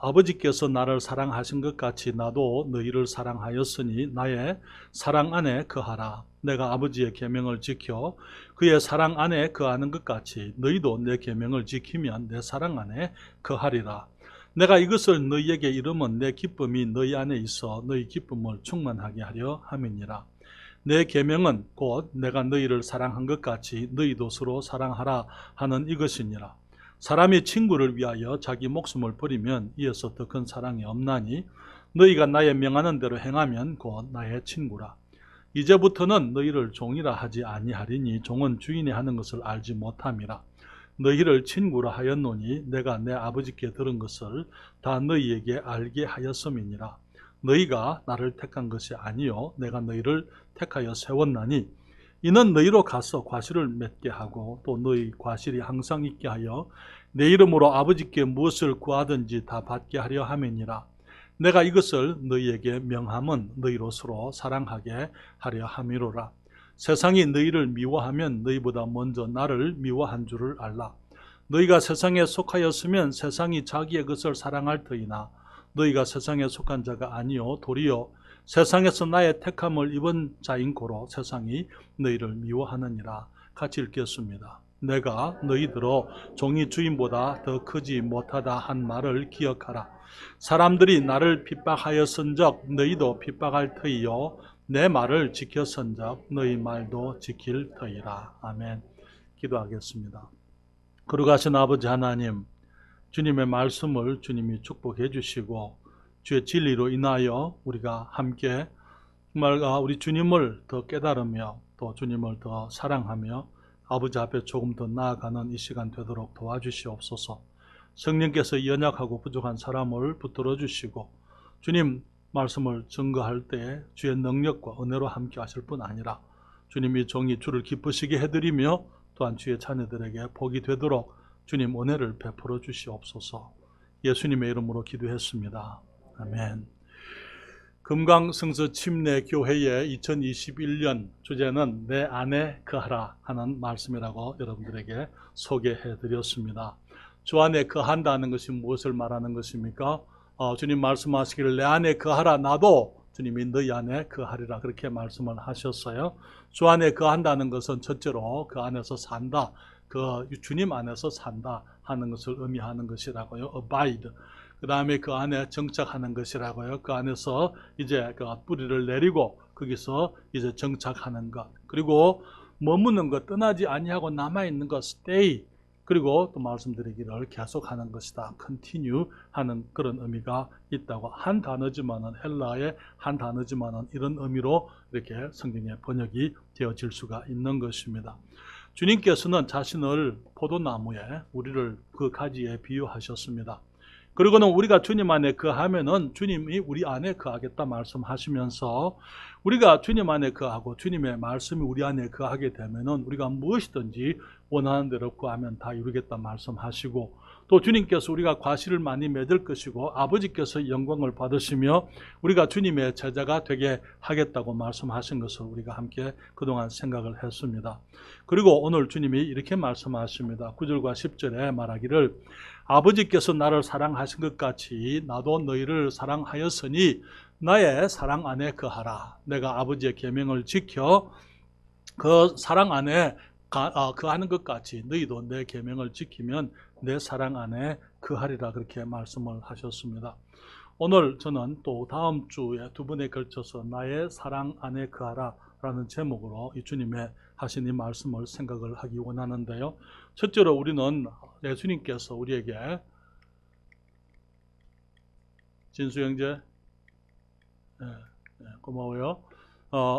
아버지께서 나를 사랑하신 것 같이 나도 너희를 사랑하였으니 나의 사랑 안에 거하라. 내가 아버지의 계명을 지켜 그의 사랑 안에 거하는 것 같이 너희도 내 계명을 지키면 내 사랑 안에 거하리라. 내가 이것을 너희에게 이름은 내 기쁨이 너희 안에 있어 너희 기쁨을 충만하게 하려 함이니라. 내 계명은 곧 내가 너희를 사랑한 것 같이 너희도 서로 사랑하라 하는 이것이니라. 사람이 친구를 위하여 자기 목숨을 버리면 이에서 더 큰 사랑이 없나니 너희가 나의 명하는 대로 행하면 곧 나의 친구라. 이제부터는 너희를 종이라 하지 아니하리니 종은 주인이 하는 것을 알지 못함이라. 너희를 친구라 하였노니 내가 내 아버지께 들은 것을 다 너희에게 알게 하였음이니라. 너희가 나를 택한 것이 아니요 내가 너희를 택하여 세웠나니 이는 너희로 가서 과실을 맺게 하고 또 너희 과실이 항상 있게 하여 내 이름으로 아버지께 무엇을 구하든지 다 받게 하려 함이니라. 내가 이것을 너희에게 명함은 너희로 서로 사랑하게 하려 함이로라. 세상이 너희를 미워하면 너희보다 먼저 나를 미워한 줄을 알라. 너희가 세상에 속하였으면 세상이 자기의 것을 사랑할 터이나 너희가 세상에 속한 자가 아니요 도리어 세상에서 나의 택함을 입은 자인 고로 세상이 너희를 미워하느니라. 같이 읽겠습니다. 내가 너희들어 종이 주인보다 더 크지 못하다 한 말을 기억하라. 사람들이 나를 핍박하였은적 너희도 핍박할 터이요 내 말을 지켰은적 너희 말도 지킬 터이라. 아멘. 기도하겠습니다. 거룩하신 아버지 하나님, 주님의 말씀을 주님이 축복해 주시고 주의 진리로 인하여 우리가 함께 정말 우리 주님을 더 깨달으며 또 주님을 더 사랑하며 아버지 앞에 조금 더 나아가는 이 시간 되도록 도와주시옵소서. 성령께서 연약하고 부족한 사람을 붙들어 주시고 주님 말씀을 증거할 때 주의 능력과 은혜로 함께 하실 뿐 아니라 주님이 종이 주를 기쁘시게 해드리며 또한 주의 자녀들에게 복이 되도록 주님 은혜를 베풀어 주시옵소서. 예수님의 이름으로 기도했습니다. 아멘. 금강성서 침례교회의 2021년 주제는 내 안에 거하라 하는 말씀이라고 여러분들에게 소개해 드렸습니다. 주 안에 거한다는 것이 무엇을 말하는 것입니까? 주님 말씀하시기를 내 안에 거하라 나도 주님이 너희 안에 거하리라 그렇게 말씀을 하셨어요. 주 안에 거한다는 것은 첫째로 그 안에서 산다, 그 주님 안에서 산다 하는 것을 의미하는 것이라고요. abide. 그 다음에 그 안에 정착하는 것이라고요. 그 안에서 이제 그 뿌리를 내리고 거기서 이제 정착하는 것. 그리고 머무는 것, 떠나지 아니하고 남아있는 것, stay. 그리고 또 말씀드리기를 계속하는 것이다. continue 하는 그런 의미가 있다고 한 단어지만은 헬라의 한 단어지만은 이런 의미로 이렇게 성경에 번역이 되어질 수가 있는 것입니다. 주님께서는 자신을 포도나무에 우리를 그 가지에 비유하셨습니다. 그리고는 우리가 주님 안에 거하면은 주님이 우리 안에 거하겠다 말씀하시면서 우리가 주님 안에 거하고 주님의 말씀이 우리 안에 거하게 되면은 우리가 무엇이든지 원하는 대로 구하면 다 이루겠다 말씀하시고 또 주님께서 우리가 과실을 많이 맺을 것이고 아버지께서 영광을 받으시며 우리가 주님의 제자가 되게 하겠다고 말씀하신 것을 우리가 함께 그동안 생각을 했습니다. 그리고 오늘 주님이 이렇게 말씀하십니다. 9절과 10절에 말하기를 아버지께서 나를 사랑하신 것 같이 나도 너희를 사랑하였으니 나의 사랑 안에 거하라. 내가 아버지의 계명을 지켜 그 사랑 안에 거하는 것 같이 너희도 내 계명을 지키면 내 사랑 안에 거하리라 그렇게 말씀을 하셨습니다. 오늘 저는 또 다음 주에 두 번에 걸쳐서 나의 사랑 안에 거하라 라는 제목으로 이 주님의 하신 이 말씀을 생각을 하기 원하는데요. 첫째로 우리는 예수님께서 우리에게 진수 형제 고마워요.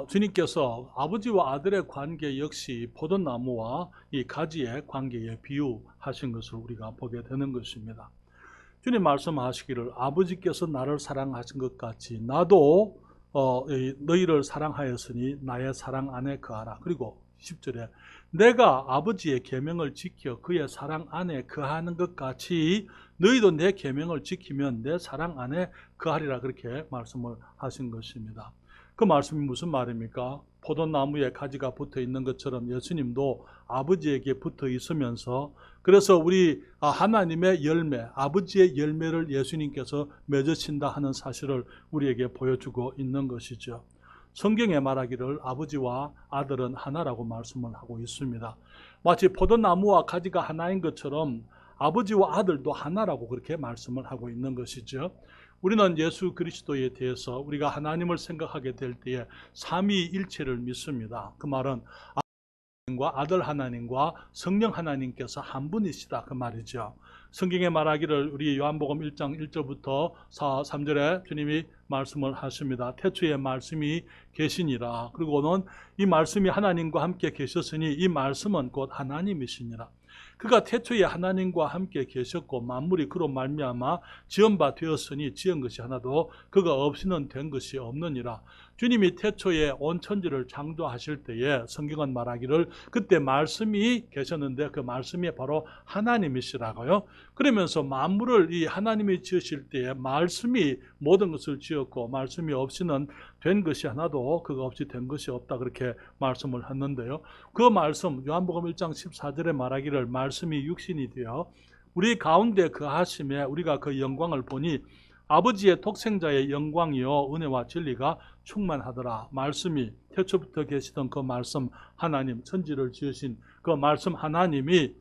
주님께서 아버지와 아들의 관계 역시 포도나무와 이 가지의 관계에 비유하신 것을 우리가 보게 되는 것입니다. 주님 말씀하시기를 아버지께서 나를 사랑하신 것 같이 나도 너희를 사랑하였으니 나의 사랑 안에 거하라. 그리고 10절에 내가 아버지의 계명을 지켜 그의 사랑 안에 거하는 것 같이 너희도 내 계명을 지키면 내 사랑 안에 거하리라 그렇게 말씀을 하신 것입니다. 그 말씀이 무슨 말입니까? 포도나무에 가지가 붙어 있는 것처럼 예수님도 아버지에게 붙어 있으면서, 그래서 우리 하나님의 열매, 아버지의 열매를 예수님께서 맺으신다 하는 사실을 우리에게 보여주고 있는 것이죠. 성경에 말하기를 아버지와 아들은 하나라고 말씀을 하고 있습니다. 마치 포도나무와 가지가 하나인 것처럼 아버지와 아들도 하나라고 그렇게 말씀을 하고 있는 것이죠. 우리는 예수 그리스도에 대해서 우리가 하나님을 생각하게 될 때에 삼위일체를 믿습니다. 그 말은 아들 하나님과 성령 하나님께서 한 분이시다 그 말이죠. 성경에 말하기를 우리 요한복음 1장 1절부터 3절에 주님이 말씀을 하십니다. 태초에 말씀이 계시니라. 그리고는 이 말씀이 하나님과 함께 계셨으니 이 말씀은 곧 하나님이시니라. 그가 태초에 하나님과 함께 계셨고 만물이 그로 말미암아 지은 바 되었으니 지은 것이 하나도 그가 없이는 된 것이 없느니라. 주님이 태초에 온 천지를 창조하실 때에 성경은 말하기를 그때 말씀이 계셨는데 그 말씀이 바로 하나님이시라고요. 그러면서 만물을 이 하나님이 지으실 때에 말씀이 모든 것을 지었고 말씀이 없이는 된 것이 하나도 그가 없이 된 것이 없다 그렇게 말씀을 했는데요. 그 말씀 요한복음 1장 14절에 말하기를 말씀이 육신이 되어 우리 가운데 거하심에 우리가 그 영광을 보니 아버지의 독생자의 영광이요 은혜와 진리가 충만하더라. 말씀이 태초부터 계시던 그 말씀 하나님, 천지를 지으신 그 말씀 하나님이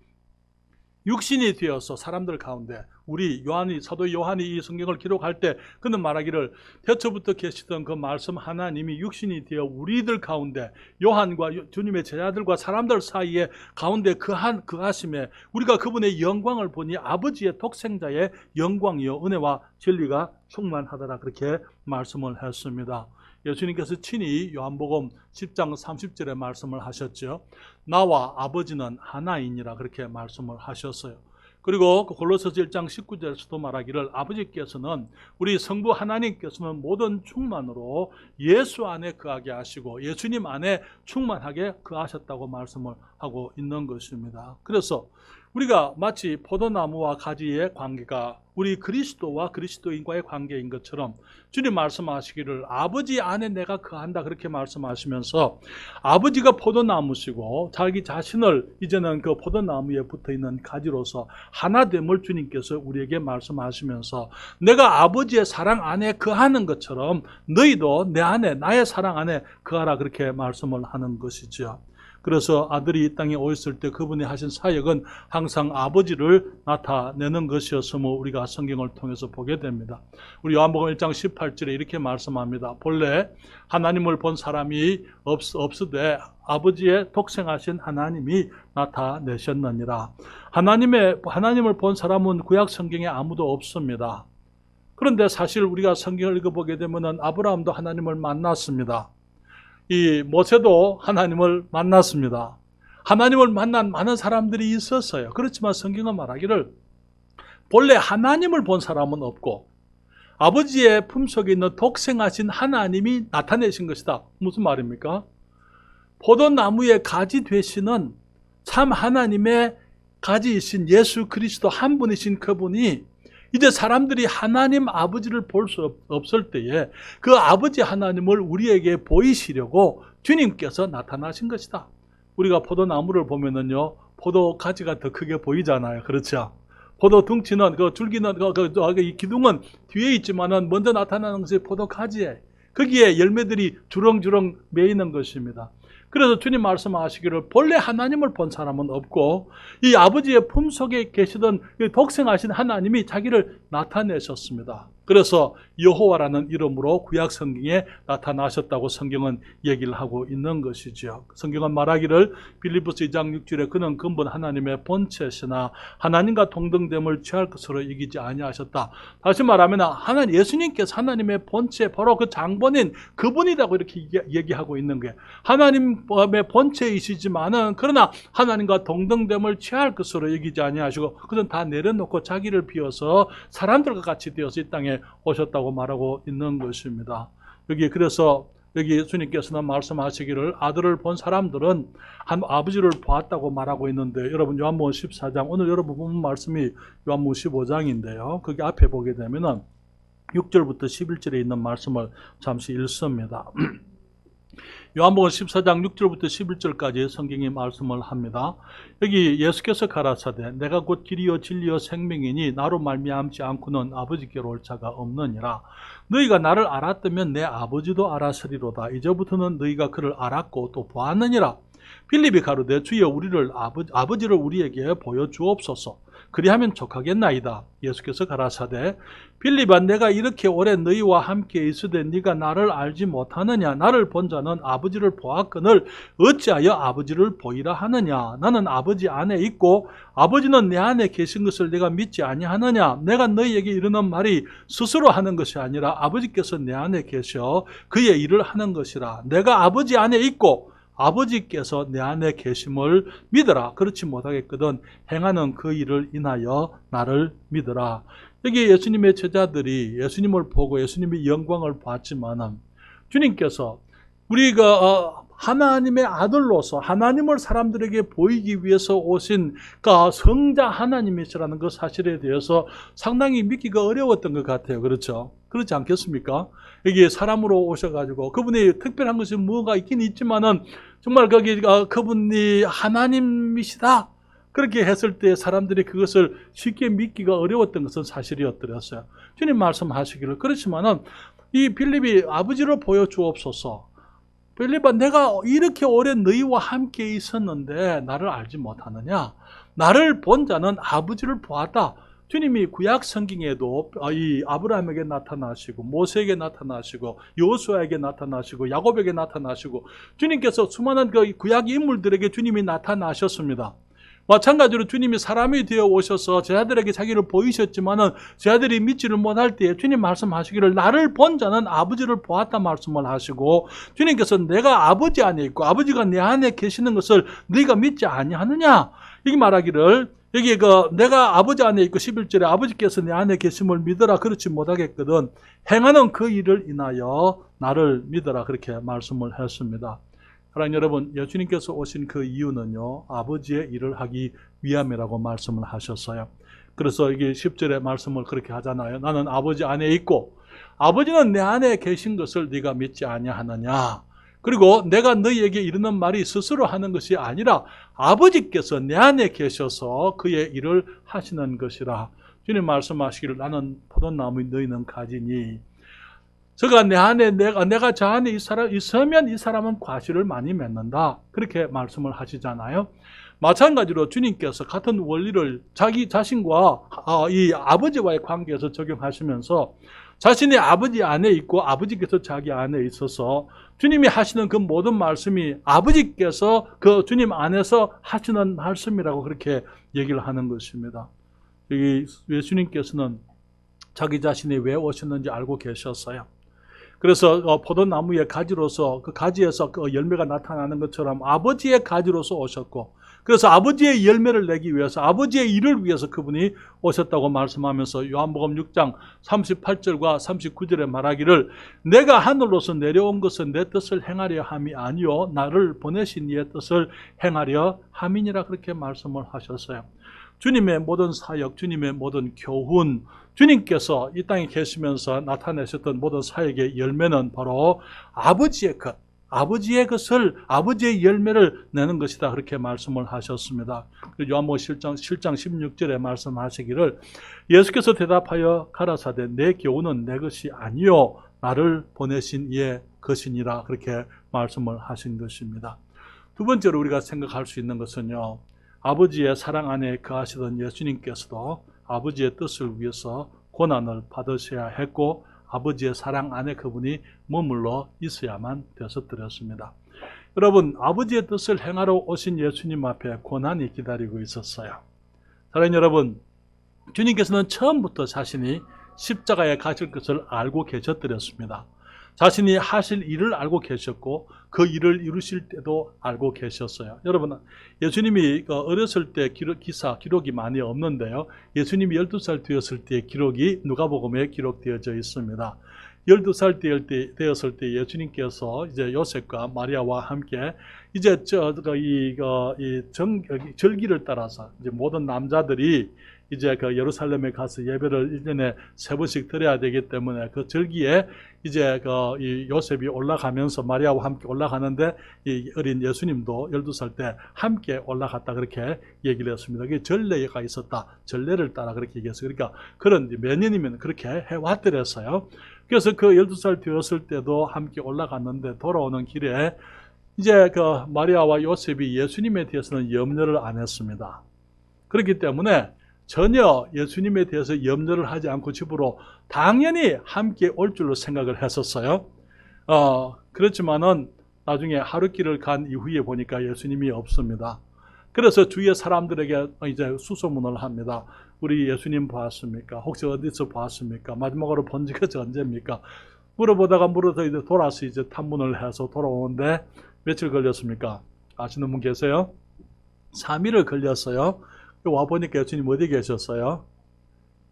육신이 되어서 사람들 가운데 우리 사도 요한이 이 성경을 기록할 때 그는 말하기를 태초부터 계시던 그 말씀 하나님이 육신이 되어 우리들 가운데 요한과 주님의 제자들과 사람들 사이에 가운데 그하심에 우리가 그분의 영광을 보니 아버지의 독생자의 영광이요 은혜와 진리가 충만하더라 그렇게 말씀을 했습니다. 예수님께서 친히 요한복음 10장 30절에 말씀을 하셨죠. 나와 아버지는 하나이니라 그렇게 말씀을 하셨어요. 그리고 골로새서 1장 19절에서도 말하기를 아버지께서는 우리 성부 하나님께서는 모든 충만으로 예수 안에 거하게 하시고 예수님 안에 충만하게 거하셨다고 말씀을 하고 있는 것입니다. 그래서 우리가 마치 포도나무와 가지의 관계가 우리 그리스도와 그리스도인과의 관계인 것처럼 주님 말씀하시기를 아버지 안에 내가 거한다 그렇게 말씀하시면서 아버지가 포도나무시고 자기 자신을 이제는 그 포도나무에 붙어있는 가지로서 하나됨을 주님께서 우리에게 말씀하시면서 내가 아버지의 사랑 안에 거하는 것처럼 너희도 내 안에 나의 사랑 안에 거하라 그렇게 말씀을 하는 것이죠. 그래서 아들이 이 땅에 오셨을 때 그분이 하신 사역은 항상 아버지를 나타내는 것이었음을 우리가 성경을 통해서 보게 됩니다. 우리 요한복음 1장 18절에 이렇게 말씀합니다. 본래 하나님을 본 사람이 없으되 아버지의 독생하신 하나님이 나타내셨느니라. 하나님을 본 사람은 구약 성경에 아무도 없습니다. 그런데 사실 우리가 성경을 읽어보게 되면 아브라함도 하나님을 만났습니다. 이 모세도 하나님을 만났습니다. 하나님을 만난 많은 사람들이 있었어요. 그렇지만 성경은 말하기를 본래 하나님을 본 사람은 없고 아버지의 품속에 있는 독생하신 하나님이 나타내신 것이다. 무슨 말입니까? 포도나무의 가지 되시는 참 하나님의 가지이신 예수 그리스도 한 분이신 그분이 이제 사람들이 하나님 아버지를 볼 수 없을 때에 그 아버지 하나님을 우리에게 보이시려고 주님께서 나타나신 것이다. 우리가 포도나무를 보면은요, 포도 가지가 더 크게 보이잖아요. 그렇죠? 포도 둥치는 그 줄기는 이 기둥은 뒤에 있지만은 먼저 나타나는 것이 포도 가지에 거기에 열매들이 주렁주렁 매이는 것입니다. 그래서 주님 말씀하시기를 본래 하나님을 본 사람은 없고 이 아버지의 품속에 계시던 독생하신 하나님이 자기를 나타내셨습니다. 그래서 여호와라는 이름으로 구약 성경에 나타나셨다고 성경은 얘기를 하고 있는 것이죠. 성경은 말하기를 빌립보서 2장 6절에 그는 근본 하나님의 본체시나 하나님과 동등됨을 취할 것으로 이기지 아니하셨다. 다시 말하면 예수님께서 하나님의 본체 바로 그 장본인 그분이라고 이렇게 얘기하고 있는 거예요. 하나님의 본체이시지만은 그러나 하나님과 동등됨을 취할 것으로 여기지 아니하시고 그는 다 내려놓고 자기를 비워서 사람들과 같이 되어서 이 땅에 오셨다고 말하고 있는 것입니다. 그래서 여기 예수님께서는 말씀하시기를 아들을 본 사람들은 아버지를 보았다고 말하고 있는데 여러분 요한복음 14장 오늘 여러분 본 말씀이 요한복음 15장인데요. 거기 앞에 보게 되면은 6절부터 11절에 있는 말씀을 잠시 읽습니다. 요한복음 14장 6절부터 11절까지 성경이 말씀을 합니다. 여기 예수께서 가라사대 내가 곧 길이요 진리요 생명이니 나로 말미암지 않고는 아버지께로 올 자가 없느니라. 너희가 나를 알았다면 내 아버지도 알았으리로다. 이제부터는 너희가 그를 알았고 또 보았느니라. 빌립이 가로되 주여 우리를 아버지를 우리에게 보여주옵소서. 그리하면 족하겠나이다. 예수께서 가라사대 빌립아 내가 이렇게 오래 너희와 함께 있으되 네가 나를 알지 못하느냐. 나를 본 자는 아버지를 보았거늘 어찌하여 아버지를 보이라 하느냐. 나는 아버지 안에 있고 아버지는 내 안에 계신 것을 내가 믿지 아니하느냐. 내가 너희에게 이르는 말이 스스로 하는 것이 아니라 아버지께서 내 안에 계셔 그의 일을 하는 것이라. 내가 아버지 안에 있고 아버지께서 내 안에 계심을 믿어라. 그렇지 못하겠거든 행하는 그 일을 인하여 나를 믿어라. 여기 예수님의 제자들이 예수님을 보고 예수님의 영광을 봤지만 주님께서 우리가 하나님의 아들로서 하나님을 사람들에게 보이기 위해서 오신 성자 하나님이시라는 그 사실에 대해서 상당히 믿기가 어려웠던 것 같아요. 그렇죠? 그렇지 않겠습니까? 여기 사람으로 오셔가지고 그분이 특별한 것이 뭐가 있긴 있지만은 정말 그분이 하나님이시다 그렇게 했을 때 사람들이 그것을 쉽게 믿기가 어려웠던 것은 사실이었더랬어요. 주님 말씀하시기를 그렇지만은 이 빌립이 아버지를 보여주옵소서. 빌립아 내가 이렇게 오래 너희와 함께 있었는데 나를 알지 못하느냐. 나를 본 자는 아버지를 보았다. 주님이 구약 성경에도 이 아브라함에게 나타나시고 모세에게 나타나시고 여호수아에게 나타나시고 야곱에게 나타나시고 주님께서 수많은 그 구약 인물들에게 주님이 나타나셨습니다. 마찬가지로 주님이 사람이 되어 오셔서 제자들에게 자기를 보이셨지만은 제자들이 믿지를 못할 때에 주님 말씀하시기를 나를 본 자는 아버지를 보았다 말씀을 하시고 주님께서 내가 아버지 안에 있고 아버지가 내 안에 계시는 것을 너희가 믿지 아니하느냐 이게 말하기를 여기 내가 아버지 안에 있고 11절에 아버지께서 내 안에 계심을 믿어라 그렇지 못하겠거든 행하는 그 일을 인하여 나를 믿어라 그렇게 말씀을 했습니다. 사랑하는 여러분, 예수님께서 오신 그 이유는요 아버지의 일을 하기 위함이라고 말씀을 하셨어요. 그래서 이게 10절의 말씀을 그렇게 하잖아요. 나는 아버지 안에 있고 아버지는 내 안에 계신 것을 네가 믿지 아니하느냐. 그리고 내가 너희에게 이르는 말이 스스로 하는 것이 아니라 아버지께서 내 안에 계셔서 그의 일을 하시는 것이라. 주님 말씀하시기를 나는 포도나무 너희는 가지니 저가 내 안에 내가 저 안에 있으면 이 사람은 과실을 많이 맺는다. 그렇게 말씀을 하시잖아요. 마찬가지로 주님께서 같은 원리를 자기 자신과 이 아버지와의 관계에서 적용하시면서 자신의 아버지 안에 있고 아버지께서 자기 안에 있어서 주님이 하시는 그 모든 말씀이 아버지께서 그 주님 안에서 하시는 말씀이라고 그렇게 얘기를 하는 것입니다. 여기 예수님께서는 자기 자신이 왜 오셨는지 알고 계셨어요. 그래서 포도나무의 가지로서 그 가지에서 그 열매가 나타나는 것처럼 아버지의 가지로서 오셨고 그래서 아버지의 열매를 내기 위해서 아버지의 일을 위해서 그분이 오셨다고 말씀하면서 요한복음 6장 38절과 39절에 말하기를 내가 하늘로서 내려온 것은 내 뜻을 행하려 함이 아니요 나를 보내신 이의 뜻을 행하려 함이니라 그렇게 말씀을 하셨어요. 주님의 모든 사역, 주님의 모든 교훈, 주님께서 이 땅에 계시면서 나타내셨던 모든 사역의 열매는 바로 아버지의 것, 아버지의 것을, 아버지의 열매를 내는 것이다. 그렇게 말씀을 하셨습니다. 요한복음 7장 16절에 말씀하시기를 예수께서 대답하여 가라사대 내 교훈은 내 것이 아니요 나를 보내신 이의 것이니라. 그렇게 말씀을 하신 것입니다. 두 번째로 우리가 생각할 수 있는 것은요. 아버지의 사랑 안에 거하시던 예수님께서도 아버지의 뜻을 위해서 고난을 받으셔야 했고 아버지의 사랑 안에 그분이 머물러 있어야만 되었더랬습니다. 여러분, 아버지의 뜻을 행하러 오신 예수님 앞에 고난이 기다리고 있었어요. 사랑하는 여러분, 주님께서는 처음부터 자신이 십자가에 가실 것을 알고 계셨더랬습니다. 자신이 하실 일을 알고 계셨고 그 일을 이루실 때도 알고 계셨어요. 여러분, 예수님이 어렸을 때 기록이 많이 없는데요. 예수님이 12살 되었을 때 기록이 누가복음에 기록되어져 있습니다. 12살 되었을 때 예수님께서 이제 요셉과 마리아와 함께 이제 절기를 따라서 이제 모든 남자들이 이제 그 예루살렘에 가서 예배를 1년에 3번씩 드려야 되기 때문에 그 절기에 이제 이 요셉이 올라가면서 마리아와 함께 올라가는데 이 어린 예수님도 12살 때 함께 올라갔다 그렇게 얘기를 했습니다. 그게 전례가 있었다. 전례를 따라 그렇게 얘기했어요. 그러니까 그런 몇 년이면 그렇게 해왔더랬어요. 그래서 그 12살 되었을 때도 함께 올라갔는데 돌아오는 길에 이제 그 마리아와 요셉이 예수님에 대해서는 염려를 안 했습니다. 그렇기 때문에 전혀 예수님에 대해서 염려를 하지 않고 집으로 당연히 함께 올 줄로 생각을 했었어요. 그렇지만은 나중에 하루길을 간 이후에 보니까 예수님이 없습니다. 그래서 주위의 사람들에게 이제 수소문을 합니다. 우리 예수님 봤습니까? 혹시 어디서 봤습니까? 마지막으로 본 지가 언제입니까? 물어보다가 이제 돌아서 이제 탐문을 해서 돌아오는데 며칠 걸렸습니까? 아시는 분 계세요? 3일을 걸렸어요. 와보니까 예수님 어디 계셨어요?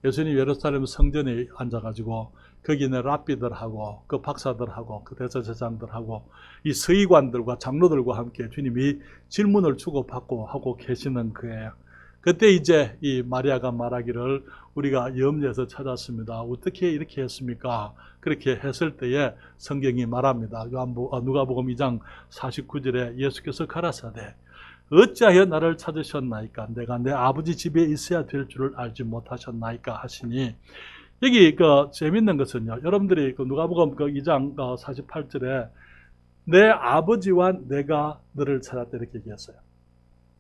예수님 예루살렘 성전에 앉아가지고 거기 있는 랍비들하고 그 박사들하고 그 대제사장들하고 이 서기관들과 장로들과 함께 주님이 질문을 주고받고 하고 계시는 거예요. 그때 이제 이 마리아가 말하기를 우리가 염려해서 찾았습니다. 어떻게 이렇게 했습니까? 그렇게 했을 때에 성경이 말합니다. 누가복음 2장 49절에 예수께서 가라사대 어찌하여 나를 찾으셨나이까? 내가 내 아버지 집에 있어야 될 줄을 알지 못하셨나이까? 하시니 여기 재밌는 것은요. 여러분들이 누가복음 2장 48절에 내 아버지와 내가 너를 찾았다 이렇게 얘기했어요.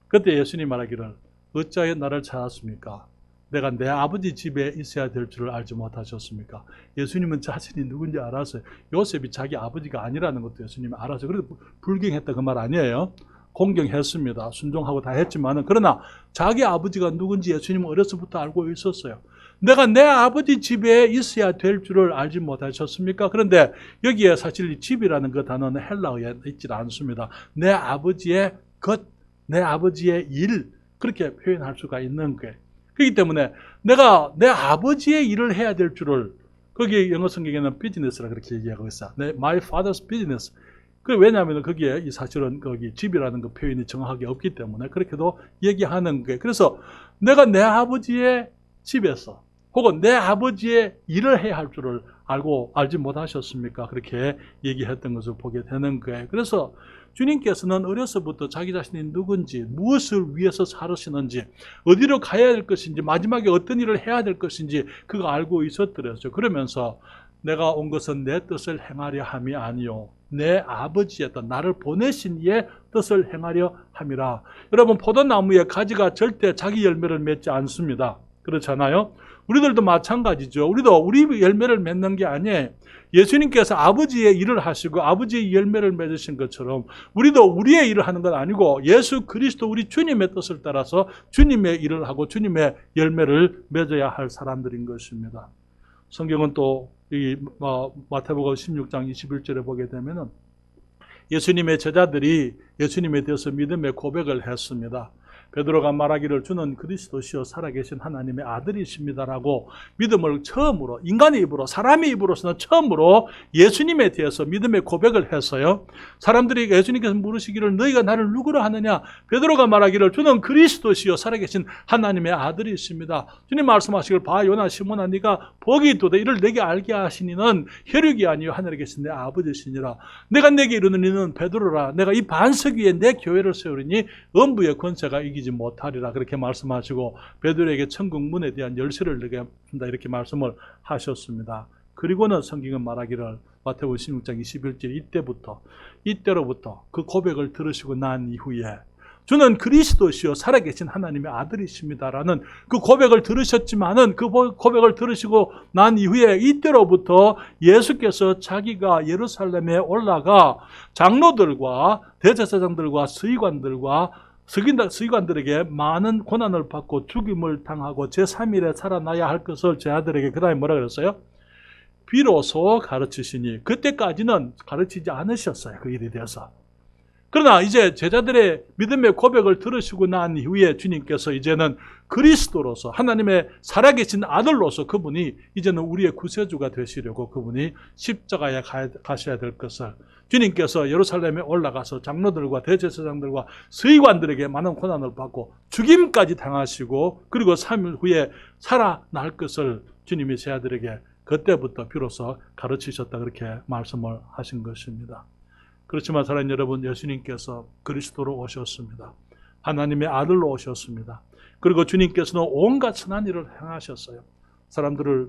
그때 예수님 말하기를 어찌하여 나를 찾았습니까? 내가 내 아버지 집에 있어야 될 줄을 알지 못하셨습니까? 예수님은 자신이 누군지 알았어요. 요셉이 자기 아버지가 아니라는 것도 예수님이 알았어요. 그래서 불경했다 그 말 아니에요. 공경했습니다. 순종하고 다 했지만은 그러나 자기 아버지가 누군지 예수님은 어려서부터 알고 있었어요. 내가 내 아버지 집에 있어야 될 줄을 알지 못하셨습니까? 그런데 여기에 사실 집이라는 그 단어는 헬라어에 있지 않습니다. 내 아버지의 것, 내 아버지의 일 그렇게 표현할 수가 있는 거예요. 그렇기 때문에 내가 내 아버지의 일을 해야 될 줄을 거기 영어 성경에는 비즈니스라 그렇게 얘기하고 있어요. My father's business. 왜냐하면 거기에 사실은 거기 집이라는 그 표현이 정확하게 없기 때문에 그렇게도 얘기하는 거예요. 그래서 내가 내 아버지의 집에서 혹은 내 아버지의 일을 해야 할 줄을 알지 못하셨습니까? 그렇게 얘기했던 것을 보게 되는 거예요. 그래서 주님께서는 어려서부터 자기 자신이 누군지, 무엇을 위해서 살으시는지, 어디로 가야 될 것인지, 마지막에 어떤 일을 해야 될 것인지 그거 알고 있었더랬죠. 그러면서 내가 온 것은 내 뜻을 행하려 함이 아니요 내 아버지의 뜻, 나를 보내신 이의 뜻을 행하려 함이라. 여러분, 포도나무의 가지가 절대 자기 열매를 맺지 않습니다. 그렇잖아요? 우리들도 마찬가지죠. 우리도 우리 열매를 맺는 게 아니에요. 예수님께서 아버지의 일을 하시고 아버지의 열매를 맺으신 것처럼 우리도 우리의 일을 하는 건 아니고 예수 그리스도 우리 주님의 뜻을 따라서 주님의 일을 하고 주님의 열매를 맺어야 할 사람들인 것입니다. 성경은 또 이 마태복음 16장 21절에 보게 되면은 예수님의 제자들이 예수님에 대해서 믿음의 고백을 했습니다. 베드로가 말하기를 주는 그리스도시요 살아계신 하나님의 아들이십니다라고 믿음을 처음으로 인간의 입으로 사람의 입으로서는 처음으로 예수님에 대해서 믿음의 고백을 했어요. 사람들이 예수님께서 물으시기를 너희가 나를 누구로 하느냐? 베드로가 말하기를 주는 그리스도시요 살아계신 하나님의 아들이십니다. 주님 말씀하시기를 봐 요나 시몬아 네가 복이 있도다 이를 내게 알게 하시니는 혈육이 아니요 하늘에 계신 내 아버지시니라. 내가 내게 이르는 이는 베드로라. 내가 이 반석 위에 내 교회를 세우리니 음부의 권세가 이기지 못하리라 그렇게 말씀하시고 베드로에게 천국 문에 대한 열쇠를 내게 준다 이렇게 말씀을 하셨습니다. 그리고는 성경은 말하기를 마태복음 16장 21절 이때로부터 그 고백을 들으시고 난 이후에 주는 그리스도시요 살아계신 하나님의 아들이십니다라는 그 고백을 들으셨지만은 그 고백을 들으시고 난 이후에 이때로부터 예수께서 자기가 예루살렘에 올라가 장로들과 대제사장들과 서기관들에게 많은 고난을 받고 죽임을 당하고 제3일에 살아나야 할 것을 제 아들에게 그 다음에 뭐라 그랬어요? 비로소 가르치시니 그때까지는 가르치지 않으셨어요. 그 일에 대해서. 그러나 이제 제자들의 믿음의 고백을 들으시고 난 이후에 주님께서 이제는 그리스도로서 하나님의 살아계신 아들로서 그분이 이제는 우리의 구세주가 되시려고 그분이 십자가에 가셔야 될 것을 주님께서 예루살렘에 올라가서 장로들과 대제사장들과 서기관들에게 많은 고난을 받고 죽임까지 당하시고 그리고 3일 후에 살아날 것을 주님이 제자들에게 그때부터 비로소 가르치셨다 그렇게 말씀을 하신 것입니다. 그렇지만 사랑하는 여러분, 예수님께서 그리스도로 오셨습니다. 하나님의 아들로 오셨습니다. 그리고 주님께서는 온갖 선한 일을 행하셨어요. 사람들을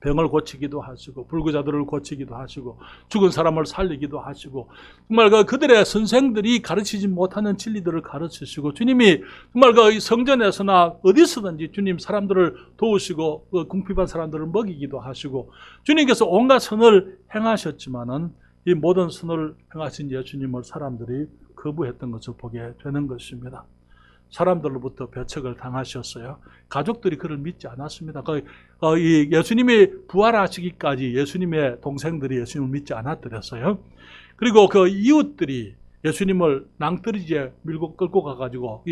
병을 고치기도 하시고 불구자들을 고치기도 하시고 죽은 사람을 살리기도 하시고 정말 그들의 선생들이 가르치지 못하는 진리들을 가르치시고 주님이 정말 그 성전에서나 어디서든지 주님 사람들을 도우시고 궁핍한 사람들을 먹이기도 하시고 주님께서 온갖 선을 행하셨지만은 이 모든 선을 행하신 예수님을 사람들이 거부했던 것을 보게 되는 것입니다. 사람들로부터 배척을 당하셨어요. 가족들이 그를 믿지 않았습니다. 예수님이 부활하시기까지 예수님의 동생들이 예수님을 믿지 않았더랬어요. 그리고 그 이웃들이 예수님을 낭떠러지에 밀고 끌고 가가지고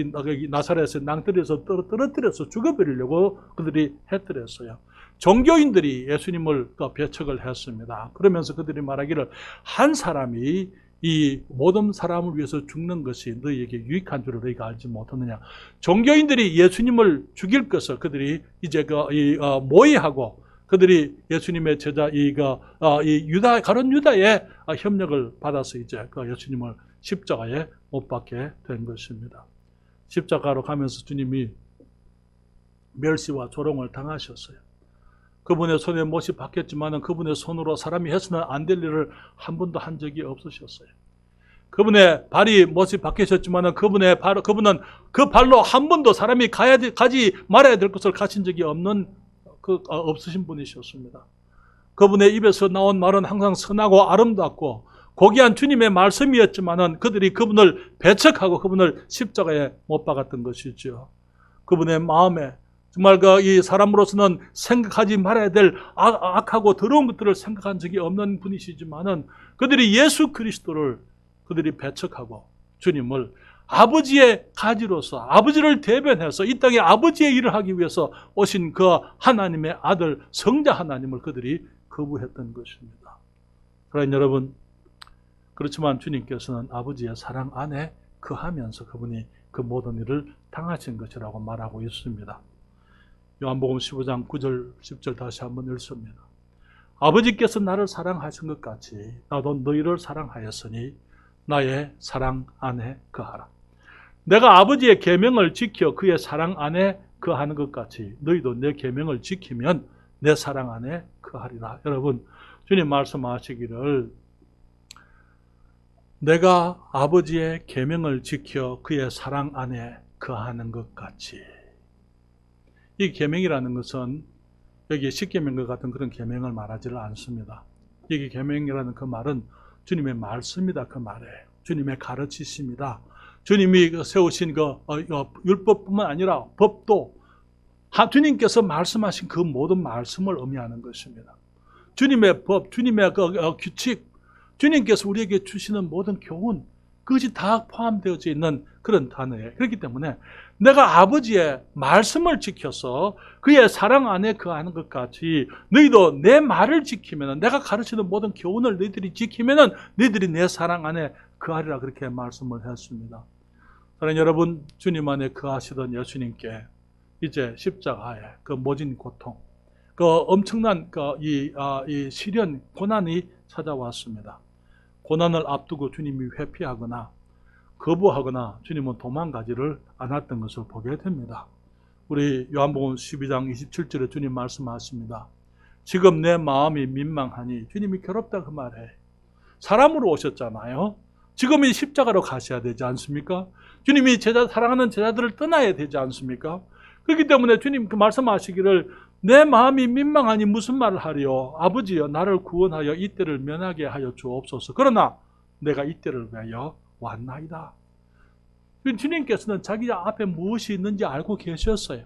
나사렛에 낭떠러지에서 떨어뜨려서 죽여버리려고 그들이 했더랬어요. 종교인들이 예수님을 배척을 했습니다. 그러면서 그들이 말하기를 한 사람이 이 모든 사람을 위해서 죽는 것이 너희에게 유익한 줄을 너희가 알지 못하느냐. 종교인들이 예수님을 죽일 것을 그들이 이제 모의하고 그들이 예수님의 제자 가룟 유다의 협력을 받아서 이제 예수님을 십자가에 못 박게 된 것입니다. 십자가로 가면서 주님이 멸시와 조롱을 당하셨어요. 그분의 손에 못이 박혔지만 그분의 손으로 사람이 해서는 안 될 일을 한 번도 한 적이 없으셨어요. 그분의 발이 못이 박히셨지만 그분은 그 발로 한 번도 사람이 가지 말아야 될 것을 가신 적이 없으신 분이셨습니다. 그분의 입에서 나온 말은 항상 선하고 아름답고 고귀한 주님의 말씀이었지만 그들이 그분을 배척하고 그분을 십자가에 못 박았던 것이죠. 그분의 마음에 정말 이 사람으로서는 생각하지 말아야 될 악하고 더러운 것들을 생각한 적이 없는 분이시지만은 그들이 예수 그리스도를 그들이 배척하고 주님을 아버지의 가지로서 아버지를 대변해서 이 땅에 아버지의 일을 하기 위해서 오신 그 하나님의 아들 성자 하나님을 그들이 거부했던 것입니다. 그러나 여러분, 그렇지만 주님께서는 아버지의 사랑 안에 거하면서 그분이 그 모든 일을 당하신 것이라고 말하고 있습니다. 요한복음 15장 9절 10절 다시 한번 읽습니다. 아버지께서 나를 사랑하신 것 같이 나도 너희를 사랑하였으니 나의 사랑 안에 거하라. 내가 아버지의 계명을 지켜 그의 사랑 안에 거하는 것 같이 너희도 내 계명을 지키면 내 사랑 안에 거하리라. 여러분, 주님 말씀하시기를 내가 아버지의 계명을 지켜 그의 사랑 안에 거하는 것 같이. 이 계명이라는 것은 여기 십계명과 같은 그런 계명을 말하지를 않습니다. 여기 계명이라는 그 말은 주님의 말씀이다 그 말이에요. 주님의 가르치심이다. 주님이 세우신 율법뿐만 아니라 법도 주님께서 말씀하신 그 모든 말씀을 의미하는 것입니다. 주님의 법, 주님의 규칙, 주님께서 우리에게 주시는 모든 교훈, 그것이 다 포함되어져 있는 그런 단어예요. 그렇기 때문에 내가 아버지의 말씀을 지켜서 그의 사랑 안에 거하는 것 같이 너희도 내 말을 지키면, 내가 가르치는 모든 교훈을 너희들이 지키면 너희들이 내 사랑 안에 거하리라 그렇게 말씀을 했습니다. 사랑하는 여러분, 주님 안에 거하시던 예수님께 이제 십자가에 그 모진 고통, 그 엄청난 이 시련, 고난이 찾아왔습니다. 고난을 앞두고 주님이 회피하거나 거부하거나 주님은 도망가지를 않았던 것을 보게 됩니다. 우리 요한복음 12장 27절에 주님 말씀하십니다. 지금 내 마음이 민망하니, 주님이 괴롭다 그 말해. 사람으로 오셨잖아요. 지금 이 십자가로 가셔야 되지 않습니까? 주님이 사랑하는 제자들을 떠나야 되지 않습니까? 그렇기 때문에 주님 그 말씀하시기를 내 마음이 민망하니 무슨 말을 하리요? 아버지여, 나를 구원하여 이때를 면하게 하여 주옵소서. 그러나 내가 이때를 위하여 왔나이다. 주님께서는 자기 앞에 무엇이 있는지 알고 계셨어요.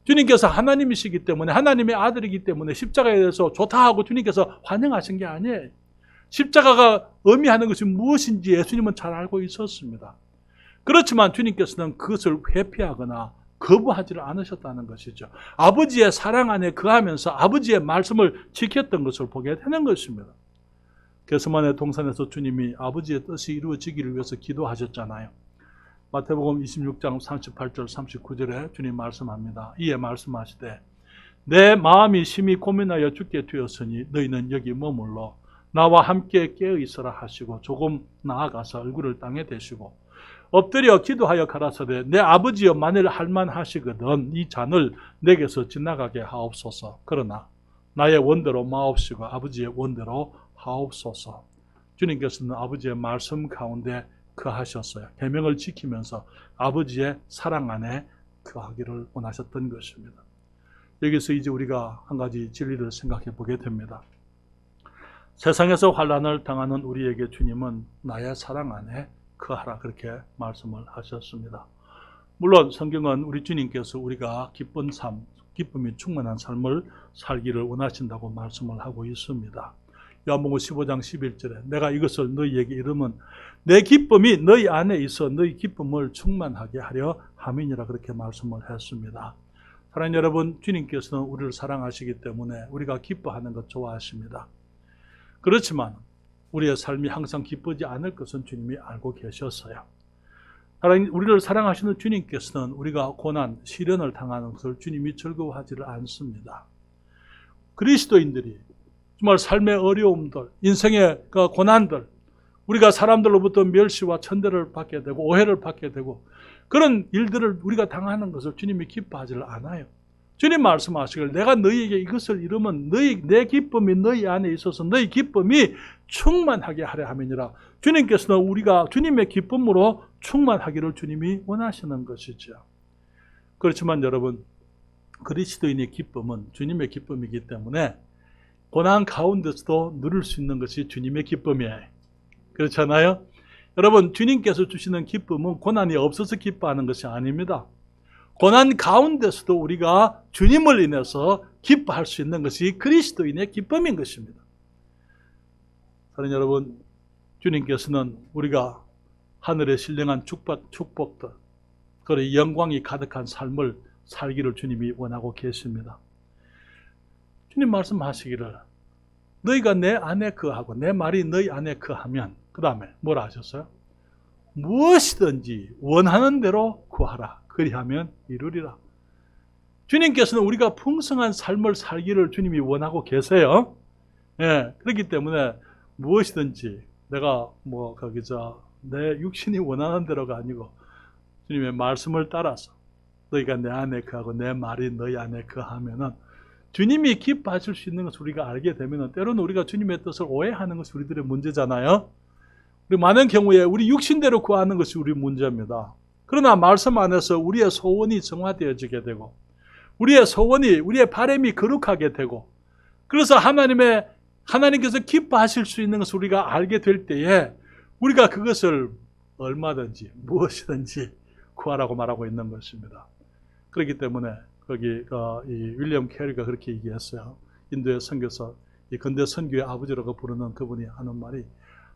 주님께서 하나님이시기 때문에, 하나님의 아들이기 때문에 십자가에 대해서 좋다 하고 주님께서 환영하신 게 아니에요. 십자가가 의미하는 것이 무엇인지 예수님은 잘 알고 있었습니다. 그렇지만 주님께서는 그것을 회피하거나 거부하지를 않으셨다는 것이죠. 아버지의 사랑 안에 거하면서 아버지의 말씀을 지켰던 것을 보게 되는 것입니다. 게스마네 동산에서 주님이 아버지의 뜻이 이루어지기를 위해서 기도하셨잖아요. 마태복음 26장 38절 39절에 주님 말씀합니다. 이에 말씀하시되 내 마음이 심히 고민하여 죽게 되었으니 너희는 여기 머물러 나와 함께 깨어 있으라 하시고 조금 나아가서 얼굴을 땅에 대시고 엎드려 기도하여 가라사대 내 아버지여 만일 할만하시거든 이 잔을 내게서 지나가게 하옵소서. 그러나 나의 원대로 마옵시고 아버지의 원대로 하옵소서. 주님께서는 아버지의 말씀 가운데 거하셨어요. 계명을 지키면서 아버지의 사랑 안에 거하기를 원하셨던 것입니다. 여기서 이제 우리가 한 가지 진리를 생각해 보게 됩니다. 세상에서 환난을 당하는 우리에게 주님은 나의 사랑 안에 거하라 그렇게 말씀을 하셨습니다. 물론 성경은 우리 주님께서 우리가 기쁜 삶, 기쁨이 충만한 삶을 살기를 원하신다고 말씀을 하고 있습니다. 요한복음 15장 11절에 내가 이것을 너희에게 이르면 내 기쁨이 너희 안에 있어 너희 기쁨을 충만하게 하려 함이니라 그렇게 말씀을 했습니다. 사랑하는 여러분, 주님께서는 우리를 사랑하시기 때문에 우리가 기뻐하는 것 좋아하십니다. 그렇지만 우리의 삶이 항상 기쁘지 않을 것은 주님이 알고 계셨어요. 우리를 사랑하시는 주님께서는 우리가 고난, 시련을 당하는 것을 주님이 즐거워하지를 않습니다. 그리스도인들이 정말 삶의 어려움들, 인생의 고난들, 우리가 사람들로부터 멸시와 천대를 받게 되고 오해를 받게 되고 그런 일들을 우리가 당하는 것을 주님이 기뻐하지를 않아요. 주님 말씀하시길 내가 너희에게 이것을 이루면 내 기쁨이 너희 안에 있어서 너희 기쁨이 충만하게 하려 함이니라. 주님께서는 우리가 주님의 기쁨으로 충만하기를 주님이 원하시는 것이죠. 그렇지만 여러분, 그리스도인의 기쁨은 주님의 기쁨이기 때문에 고난 가운데서도 누릴 수 있는 것이 주님의 기쁨이에요. 그렇잖아요? 여러분, 주님께서 주시는 기쁨은 고난이 없어서 기뻐하는 것이 아닙니다. 고난 가운데서도 우리가 주님을 인해서 기뻐할 수 있는 것이 그리스도인의 기쁨인 것입니다. 사랑하는 여러분, 주님께서는 우리가 하늘의 신령한 축복들, 그리고 영광이 가득한 삶을 살기를 주님이 원하고 계십니다. 주님 말씀하시기를 너희가 내 안에 거하고 내 말이 너희 안에 거하면 그 다음에 뭐라 하셨어요? 무엇이든지 원하는 대로 구하라. 그리하면 이루리라. 주님께서는 우리가 풍성한 삶을 살기를 주님이 원하고 계세요. 예, 그렇기 때문에 무엇이든지 내가 내 육신이 원하는 대로가 아니고 주님의 말씀을 따라서 너희가 내 안에 거하고 내 말이 너희 안에 거하면은 주님이 기뻐하실 수 있는 것을 우리가 알게 되면은 때로는 우리가 주님의 뜻을 오해하는 것이 우리들의 문제잖아요. 우리 많은 경우에 우리 육신대로 구하는 것이 우리 문제입니다. 그러나 말씀 안에서 우리의 소원이 정화되어지게 되고 우리의 소원이 우리의 바람이 거룩하게 되고 그래서 하나님께서 기뻐하실 수 있는 것을 우리가 알게 될 때에 우리가 그것을 얼마든지 무엇이든지 구하라고 말하고 있는 것입니다. 그렇기 때문에 거기 이 윌리엄 캐리가 그렇게 얘기했어요. 인도의 선교사, 이 근대 선교의 아버지라고 부르는 그분이 하는 말이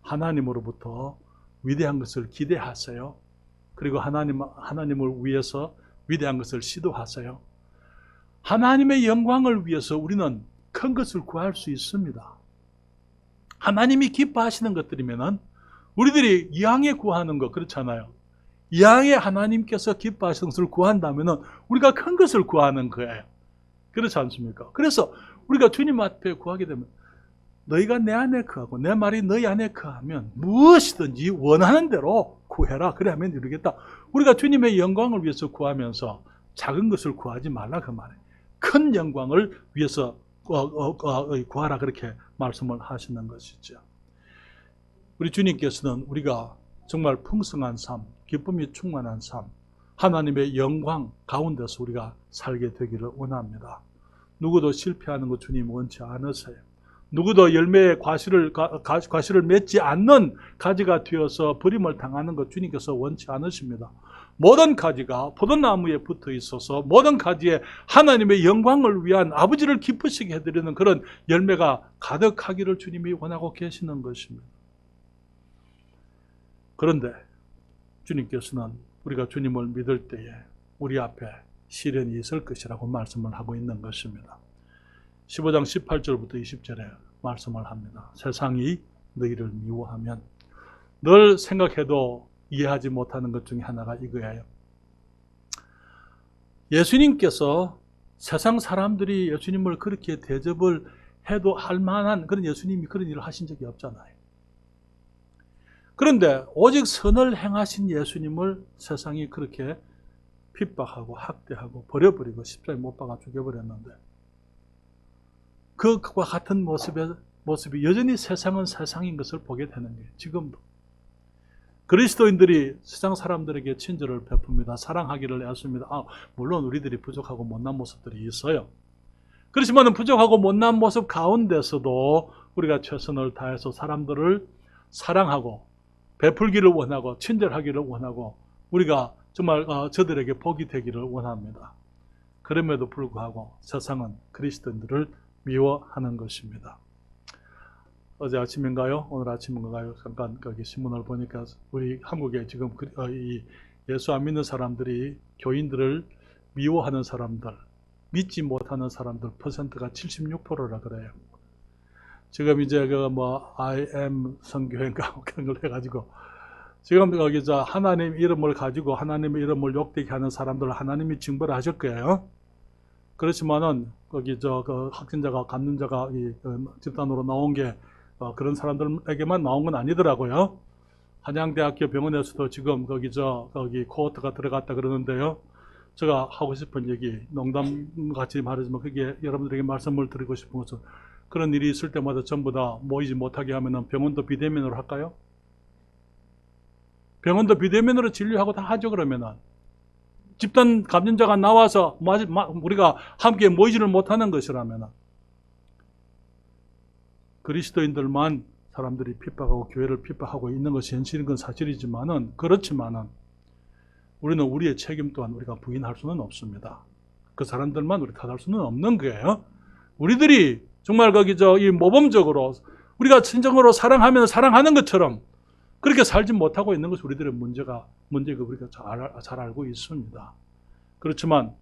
하나님으로부터 위대한 것을 기대하세요. 그리고 하나님을 위해서 위대한 것을 시도하세요. 하나님의 영광을 위해서 우리는 큰 것을 구할 수 있습니다. 하나님이 기뻐하시는 것들이면은 우리들이 이왕에 구하는 거 그렇잖아요. 이왕에 하나님께서 기뻐하시는 것을 구한다면은 우리가 큰 것을 구하는 거예요. 그렇지 않습니까? 그래서 우리가 주님 앞에 구하게 되면 너희가 내 안에 거하고 내 말이 너희 안에 거하면 무엇이든지 원하는 대로 구해라. 그래야만 이루겠다. 우리가 주님의 영광을 위해서 구하면서 작은 것을 구하지 말라 그 말이에요. 큰 영광을 위해서 구하라 그렇게 말씀을 하시는 것이죠. 우리 주님께서는 우리가 정말 풍성한 삶, 기쁨이 충만한 삶, 하나님의 영광 가운데서 우리가 살게 되기를 원합니다. 누구도 실패하는 거 주님 원치 않으세요. 누구도 열매의 과실을 맺지 않는 가지가 되어서 버림을 당하는 것 주님께서 원치 않으십니다. 모든 가지가 포도나무에 붙어 있어서 모든 가지에 하나님의 영광을 위한 아버지를 기쁘시게 해드리는 그런 열매가 가득하기를 주님이 원하고 계시는 것입니다. 그런데 주님께서는 우리가 주님을 믿을 때에 우리 앞에 시련이 있을 것이라고 말씀을 하고 있는 것입니다. 15장 18절부터 20절에 말씀을 합니다. 세상이 너희를 미워하면 늘 생각해도 이해하지 못하는 것 중에 하나가 이거예요. 예수님께서 세상 사람들이 예수님을 그렇게 대접을 해도 할 만한 그런 예수님이 그런 일을 하신 적이 없잖아요. 그런데 오직 선을 행하신 예수님을 세상이 그렇게 핍박하고 학대하고 버려버리고 십자가에 못 박아 죽여버렸는데 그와 같은 모습이 여전히 세상은 세상인 것을 보게 되는 거예요. 지금도. 그리스도인들이 세상 사람들에게 친절을 베풉니다. 사랑하기를 애씁니다. 물론 우리들이 부족하고 못난 모습들이 있어요. 그렇지만 부족하고 못난 모습 가운데서도 우리가 최선을 다해서 사람들을 사랑하고 베풀기를 원하고 친절하기를 원하고 우리가 정말 저들에게 복이 되기를 원합니다. 그럼에도 불구하고 세상은 그리스도인들을 미워하는 것입니다. 어제 아침인가요? 오늘 아침인가요? 잠깐 거기 신문을 보니까 우리 한국에 지금 이 예수 안 믿는 사람들이 교인들을 미워하는 사람들, 믿지 못하는 사람들 퍼센트가 76%라 그래요. 지금 이제 I am 선교회인가 그런 걸 해가지고 지금 거기 하나님 이름을 가지고 하나님의 이름을 욕되게 하는 사람들을 하나님이 징벌을 하실 거예요. 그렇지만은 거기 그 확진자가 감염자가 집단으로 나온 게 그런 사람들에게만 나온 건 아니더라고요. 한양대학교 병원에서도 지금 거기 코호트가 들어갔다 그러는데요. 제가 하고 싶은 얘기, 농담같이 말하지만 그게 여러분들에게 말씀을 드리고 싶은 것은 그런 일이 있을 때마다 전부 다 모이지 못하게 하면은 병원도 비대면으로 할까요? 병원도 비대면으로 진료하고 다 하죠. 그러면은 집단 감염자가 나와서 우리가 함께 모이지를 못하는 것이라면은 그리스도인들만 사람들이 핍박하고 교회를 핍박하고 있는 것이 현실인 건 사실이지만은 그렇지만은 우리는 우리의 책임 또한 우리가 부인할 수는 없습니다. 그 사람들만 우리 탓할 수는 없는 거예요. 우리들이 정말 이 모범적으로 우리가 진정으로 사랑하면 사랑하는 것처럼 그렇게 살지 못하고 있는 것이 우리들의 문제가 우리가 잘 알고 있습니다. 그렇지만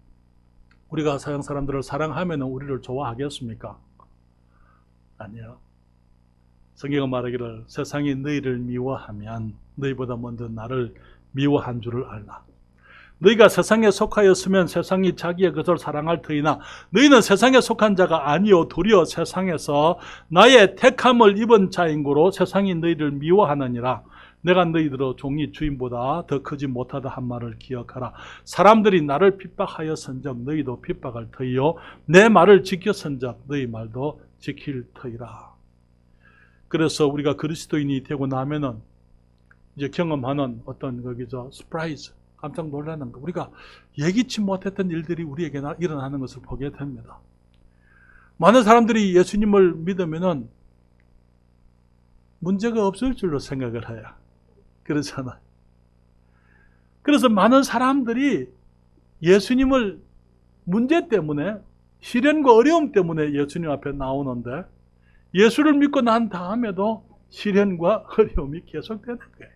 우리가 서양 사람들을 사랑하면 우리를 좋아하겠습니까? 아니요. 성경은 말하기를 세상이 너희를 미워하면 너희보다 먼저 나를 미워한 줄을 알라. 너희가 세상에 속하였으면 세상이 자기의 것을 사랑할 터이나 너희는 세상에 속한 자가 아니요 도리어 세상에서 나의 택함을 입은 자인고로 세상이 너희를 미워하느니라. 내가 너희들의 종이 주인보다 더 크지 못하다 한 말을 기억하라. 사람들이 나를 핍박하였은즉 너희도 핍박할 터이요 내 말을 지켰은즉 너희 말도 지킬 터이라. 그래서 우리가 그리스도인이 되고 나면은 이제 경험하는 어떤 스프라이즈, 깜짝 놀라는 거, 우리가 예기치 못했던 일들이 우리에게 일어나는 것을 보게 됩니다. 많은 사람들이 예수님을 믿으면은 문제가 없을 줄로 생각을 해요. 그렇잖아요. 그래서 많은 사람들이 예수님을 문제 때문에, 시련과 어려움 때문에 예수님 앞에 나오는데 예수를 믿고 난 다음에도 시련과 어려움이 계속되는 거예요.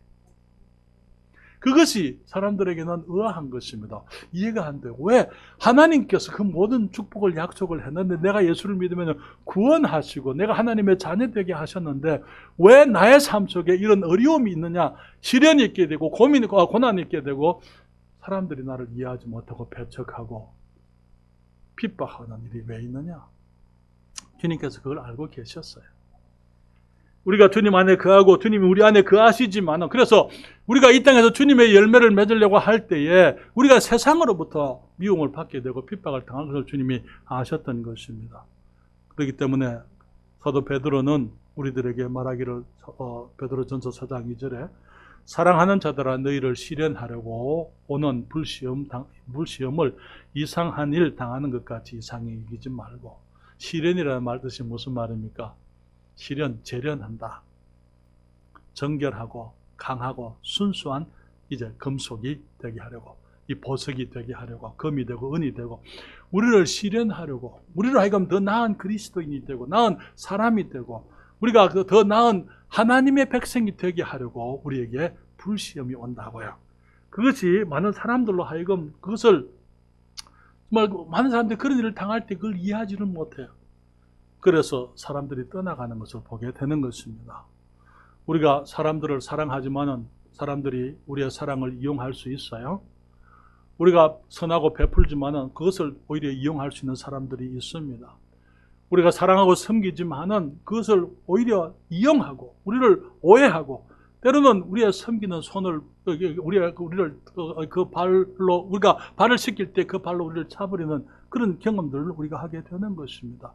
그것이 사람들에게는 의아한 것입니다. 이해가 안 돼요. 왜? 하나님께서 그 모든 축복을 약속을 했는데 내가 예수를 믿으면 구원하시고 내가 하나님의 자녀 되게 하셨는데 왜 나의 삶 속에 이런 어려움이 있느냐, 시련이 있게 되고 고난이 있게 되고 사람들이 나를 이해하지 못하고 배척하고 핍박하는 일이 왜 있느냐? 주님께서 그걸 알고 계셨어요. 우리가 주님 안에 거하고 주님이 우리 안에 거하시지만 그래서 우리가 이 땅에서 주님의 열매를 맺으려고 할 때에 우리가 세상으로부터 미움을 받게 되고 핍박을 당할 것을 주님이 아셨던 것입니다. 그렇기 때문에 사도 베드로는 우리들에게 말하기를 베드로전서 4장 2절에 사랑하는 자들아 너희를 시련하려고 오는 불시험을 이상한 일 당하는 것 같이 이상히 여기지 말고. 시련이라는 말 뜻이 무슨 말입니까? 재련한다. 정결하고 강하고 순수한 이제 금속이 되게 하려고, 이 보석이 되게 하려고, 금이 되고 은이 되고, 우리를 실현하려고, 우리로 하여금 더 나은 그리스도인이 되고, 나은 사람이 되고, 우리가 더 나은 하나님의 백성이 되게 하려고 우리에게 불시험이 온다고요. 그것이 많은 사람들로 하여금 그것을, 정말 많은 사람들이 그런 일을 당할 때 그걸 이해하지를 못해요. 그래서 사람들이 떠나가는 것을 보게 되는 것입니다. 우리가 사람들을 사랑하지만은 사람들이 우리의 사랑을 이용할 수 있어요. 우리가 선하고 베풀지만은 그것을 오히려 이용할 수 있는 사람들이 있습니다. 우리가 사랑하고 섬기지만은 그것을 오히려 이용하고 우리를 오해하고, 때로는 우리의 섬기는 손을 우리를 그 발로, 우리가 발을 씻길 때 그 발로 우리를 차버리는 그런 경험들을 우리가 하게 되는 것입니다.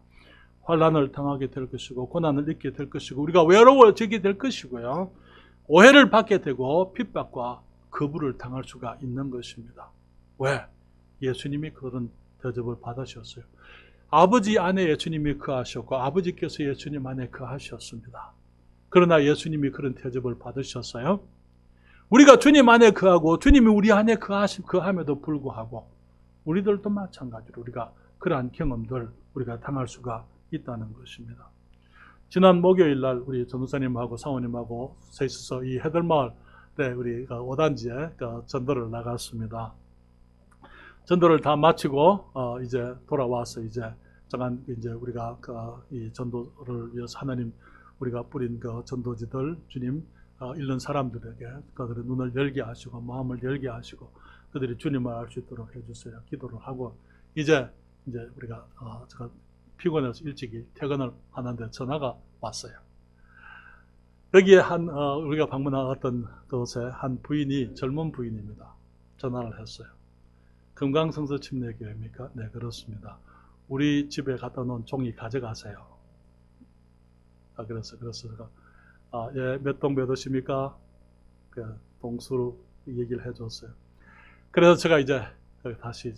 환난을 당하게 될 것이고, 고난을 잊게 될 것이고, 우리가 외로워지게 될 것이고요, 오해를 받게 되고 핍박과 거부를 당할 수가 있는 것입니다. 왜? 예수님이 그런 대접을 받으셨어요. 아버지 안에 예수님이 거하셨고 아버지께서 예수님 안에 거하셨습니다. 그러나 예수님이 그런 대접을 받으셨어요. 우리가 주님 안에 거하고 주님이 우리 안에 거함에도 불구하고 우리들도 마찬가지로 우리가 그러한 경험들 우리가 당할 수가 있다는 것입니다. 지난 목요일 날 우리 전도사님하고 사모님하고 셋이서 이 해들마을에 우리 5단지에 전도를 나갔습니다. 전도를 다 마치고 이제 돌아와서 이제 우리가 이 전도를 위해서 하나님 우리가 뿌린 그 전도지들 주님 잃는 사람들에게 그들의 눈을 열게 하시고 마음을 열게 하시고 그들이 주님을 알 수 있도록 해주세요. 기도를 하고 이제 우리가 제가 피곤해서 일찍이 퇴근을 하는데 전화가 왔어요. 여기에 우리가 방문한 어떤 곳에 한 부인이, 젊은 부인입니다. 전화를 했어요. 금강성서 침례교회입니까? 네, 그렇습니다. 우리 집에 갖다 놓은 종이 가져가세요. 그래서 제가 예, 몇 동 몇 호십니까? 그 동수로 얘기를 해줬어요. 그래서 제가 이제 다시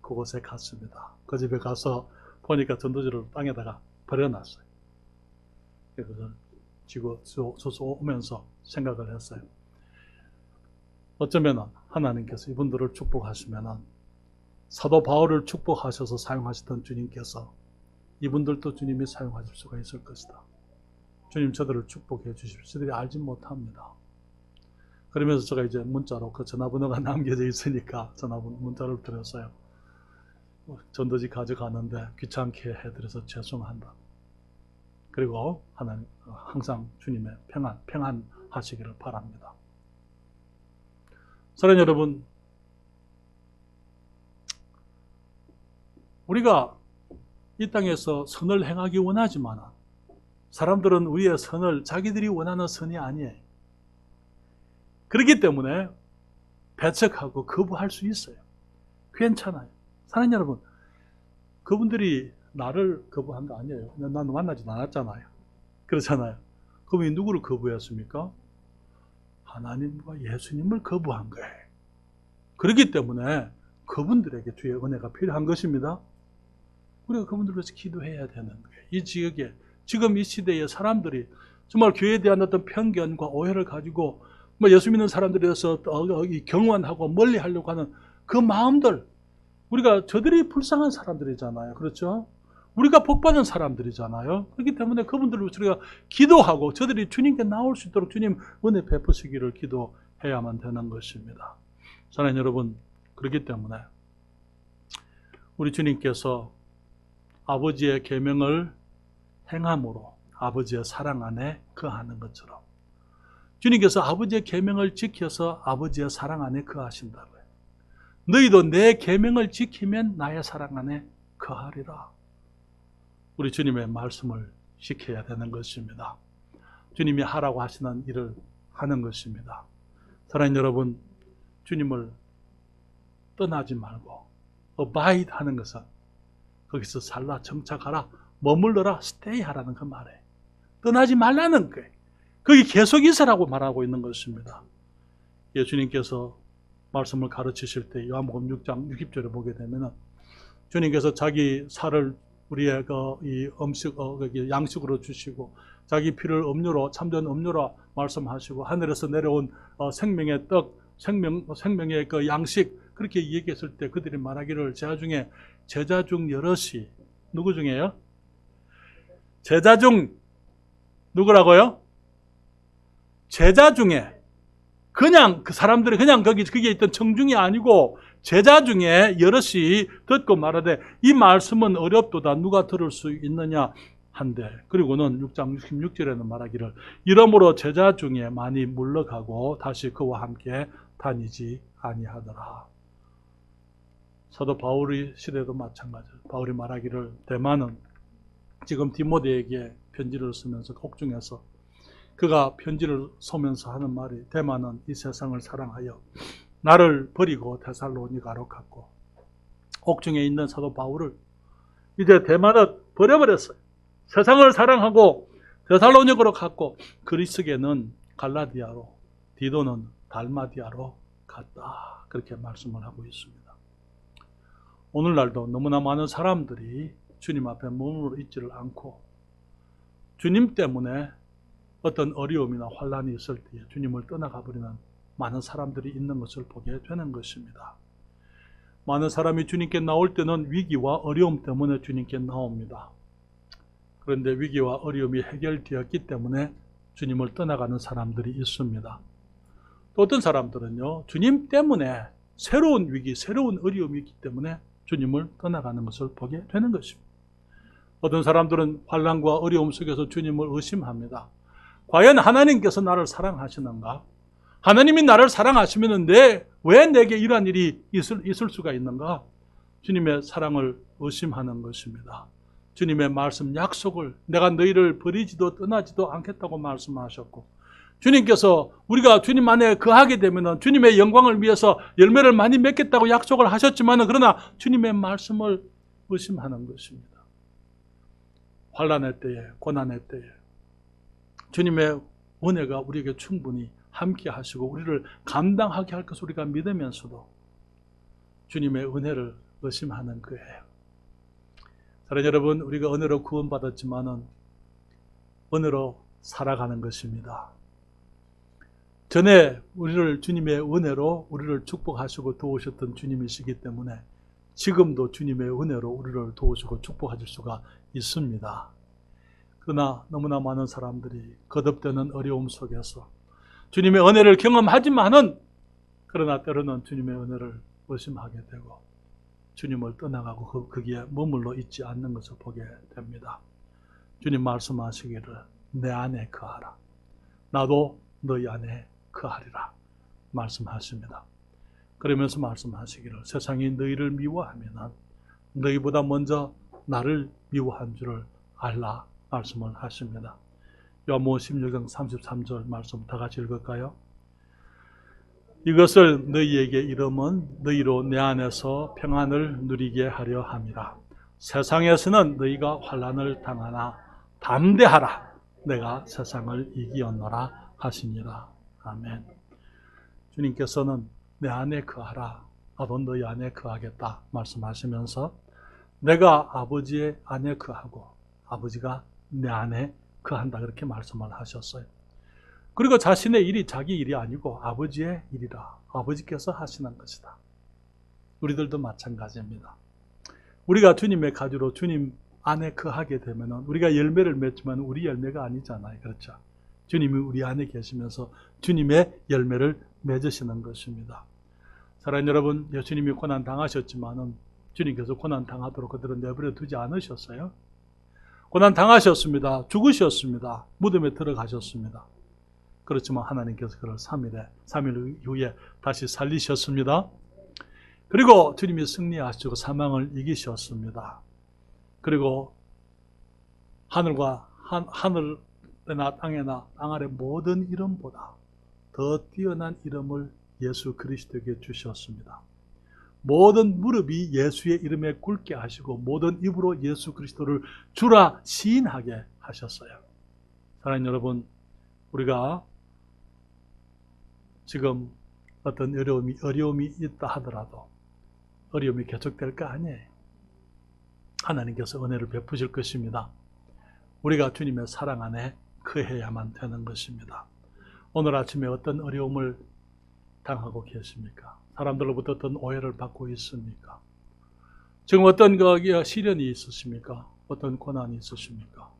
그곳에 갔습니다. 그 집에 가서 보니까 전도지를 땅에다가 버려놨어요. 그래서 지고 오면서 생각을 했어요. 어쩌면 하나님께서 이분들을 축복하시면 사도 바울을 축복하셔서 사용하시던 주님께서 이분들도 주님이 사용하실 수가 있을 것이다. 주님 저들을 축복해 주십시오. 저들이 알지 못합니다. 그러면서 제가 이제 문자로 그 전화번호가 남겨져 있으니까 문자를 드렸어요. 전도지 가져가는데 귀찮게 해드려서 죄송한다. 그리고 하나님 항상 주님의 평안 하시기를 바랍니다. 사랑하는 여러분, 우리가 이 땅에서 선을 행하기 원하지만 사람들은 우리의 선을 자기들이 원하는 선이 아니에요. 그렇기 때문에 배척하고 거부할 수 있어요. 괜찮아요. 사랑하는 여러분, 그분들이 나를 거부한 거 아니에요. 나는 만나지도 않았잖아요. 그렇잖아요. 그분이 누구를 거부했습니까? 하나님과 예수님을 거부한 거예요. 그렇기 때문에 그분들에게 주의 은혜가 필요한 것입니다. 우리가 그분들을 위해서 기도해야 되는 거예요. 이 지역에 지금 이 시대의 사람들이 정말 교회에 대한 어떤 편견과 오해를 가지고 예수 믿는 사람들에 대해서 경원하고 멀리 하려고 하는 그 마음들, 우리가 저들이 불쌍한 사람들이잖아요. 그렇죠? 우리가 복받은 사람들이잖아요. 그렇기 때문에 그분들을 위해서 우리가 기도하고 저들이 주님께 나올 수 있도록 주님 은혜 베푸시기를 기도해야만 되는 것입니다. 사랑하는 여러분, 그렇기 때문에 우리 주님께서 아버지의 계명을 행함으로 아버지의 사랑 안에 거하는 것처럼 주님께서 아버지의 계명을 지켜서 아버지의 사랑 안에 거하신다고요. 너희도 내 계명을 지키면 나의 사랑 안에 거하리라. 우리 주님의 말씀을 지켜야 되는 것입니다. 주님이 하라고 하시는 일을 하는 것입니다. 사랑하는 여러분, 주님을 떠나지 말고 abide 하는 것은 거기서 살라, 정착하라, 머물러라, stay 하라는 그 말에 떠나지 말라는 거예요. 거기 계속 있으라고 말하고 있는 것입니다. 예수님께서 말씀을 가르치실 때 요한복음 6장 60절에 보게 되면 주님께서 자기 살을 우리의 이 양식으로 주시고 자기 피를 음료로, 참된 음료로 말씀하시고 하늘에서 내려온 생명의 떡 생명의 그 양식 그렇게 얘기했을 때 그들이 말하기를 제자 중 여럿이 누구 중에요? 제자 중 누구라고요? 제자 중에 그냥 그 사람들이 그냥 거기에 있던 청중이 아니고 제자 중에 여럿이 듣고 말하되 이 말씀은 어렵도다 누가 들을 수 있느냐 한데 그리고는 6장 66절에는 말하기를 이러므로 제자 중에 많이 물러가고 다시 그와 함께 다니지 아니하더라. 사도 바울의 시대도 마찬가지예요. 바울이 말하기를 대만은 지금 디모데에게 편지를 쓰면서 옥중에서 그가 편지를 쓰면서 하는 말이 대만은 이 세상을 사랑하여 나를 버리고 데살로니가로 갔고 옥중에 있는 사도 바울을 이제 대만은 버려버렸어요. 세상을 사랑하고 데살로니가로 갔고 그리스계는 갈라디아로 디도는 달마디아로 갔다. 그렇게 말씀을 하고 있습니다. 오늘날도 너무나 많은 사람들이 주님 앞에 머물러 있지를 않고 주님 때문에 어떤 어려움이나 환란이 있을 때에 주님을 떠나가 버리는 많은 사람들이 있는 것을 보게 되는 것입니다. 많은 사람이 주님께 나올 때는 위기와 어려움 때문에 주님께 나옵니다. 그런데 위기와 어려움이 해결되었기 때문에 주님을 떠나가는 사람들이 있습니다. 또 어떤 사람들은요, 주님 때문에 새로운 위기, 새로운 어려움이 있기 때문에 주님을 떠나가는 것을 보게 되는 것입니다. 어떤 사람들은 환난과 어려움 속에서 주님을 의심합니다. 과연 하나님께서 나를 사랑하시는가? 하나님이 나를 사랑하시면 왜 내게 이러한 일이 있을 수가 있는가? 주님의 사랑을 의심하는 것입니다. 주님의 말씀 약속을 내가 너희를 버리지도 떠나지도 않겠다고 말씀하셨고 주님께서 우리가 주님 안에 거하게 되면 주님의 영광을 위해서 열매를 많이 맺겠다고 약속을 하셨지만 그러나 주님의 말씀을 의심하는 것입니다. 환난의 때에 고난의 때에 주님의 은혜가 우리에게 충분히 함께 하시고 우리를 감당하게 할 것을 우리가 믿으면서도 주님의 은혜를 의심하는 거예요. 사랑하는 여러분, 우리가 은혜로 구원받았지만은 은혜로 살아가는 것입니다. 전에 우리를 주님의 은혜로 우리를 축복하시고 도우셨던 주님이시기 때문에 지금도 주님의 은혜로 우리를 도우시고 축복하실 수가 있습니다. 그러나 너무나 많은 사람들이 거듭되는 어려움 속에서 주님의 은혜를 경험하지만은 그러나 때로는 주님의 은혜를 의심하게 되고 주님을 떠나가고 거기에 머물러 있지 않는 것을 보게 됩니다. 주님 말씀하시기를 내 안에 거하라. 나도 너희 안에 거하리라 말씀하십니다. 그러면서 말씀하시기를 세상이 너희를 미워하면 너희보다 먼저 나를 미워한 줄을 알라 말씀을 하십니다. 요한복음 16장 33절 말씀 다 같이 읽을까요? 이것을 너희에게 이름은 너희로 내 안에서 평안을 누리게 하려 함이라. 세상에서는 너희가 환난을 당하나 담대하라. 내가 세상을 이기었노라 하시니라. 아멘. 주님께서는 내 안에 거하라. 나도 너희 안에 거하겠다 말씀하시면서 내가 아버지의 안에 거하고 아버지가 내 안에 거한다 그렇게 말씀을 하셨어요. 그리고 자신의 일이 자기 일이 아니고 아버지의 일이라. 아버지께서 하시는 것이다. 우리들도 마찬가지입니다. 우리가 주님의 가지로 주님 안에 거하게 되면 우리가 열매를 맺지만 우리 열매가 아니잖아요. 그렇죠? 주님이 우리 안에 계시면서 주님의 열매를 맺으시는 것입니다. 사랑하는 여러분, 예수님이 고난 당하셨지만은 주님께서 고난 당하도록 그들은 내버려 두지 않으셨어요. 고난 당하셨습니다. 죽으셨습니다. 무덤에 들어가셨습니다. 그렇지만 하나님께서 그를 3일 후에 다시 살리셨습니다. 그리고 주님이 승리하시고 사망을 이기셨습니다. 그리고 하늘이나 땅에나 땅 아래 모든 이름보다 더 뛰어난 이름을 예수 그리스도에게 주셨습니다. 모든 무릎이 예수의 이름에 꿇게 하시고 모든 입으로 예수 그리스도를 주라 시인하게 하셨어요. 사랑하는 여러분, 우리가 지금 어떤 어려움이 있다 하더라도 어려움이 계속될 거 아니에요. 하나님께서 은혜를 베푸실 것입니다. 우리가 주님의 사랑 안에 거해야만 되는 것입니다. 오늘 아침에 어떤 어려움을 당하고 계십니까? 사람들로부터 어떤 오해를 받고 있습니까? 지금 어떤 시련이 있으십니까? 어떤 고난이 있으십니까?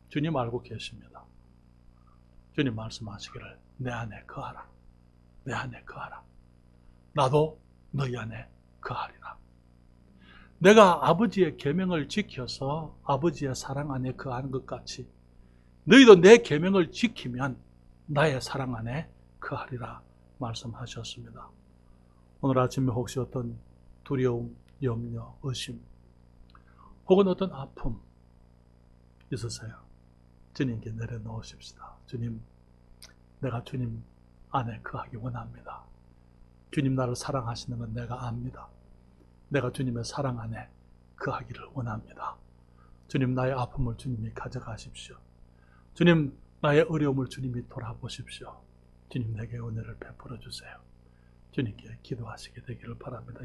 주님 알고 계십니다. 주님 말씀하시기를 내 안에 거하라. 내 안에 거하라. 나도 너희 안에 거하리라. 내가 아버지의 계명을 지켜서 아버지의 사랑 안에 거하는 것 같이 너희도 내 계명을 지키면 나의 사랑 안에 거하리라 말씀하셨습니다. 오늘 아침에 혹시 어떤 두려움, 염려, 의심 혹은 어떤 아픔 있으세요? 주님께 내려놓으십시다. 주님, 내가 주님 안에 거하기 원합니다. 주님 나를 사랑하시는 건 내가 압니다. 내가 주님의 사랑 안에 거하기를 원합니다. 주님, 나의 아픔을 주님이 가져가십시오. 주님, 나의 어려움을 주님이 돌아보십시오. 주님, 내게 은혜를 베풀어 주세요. 주님께 기도하시게 되기를 바랍니다.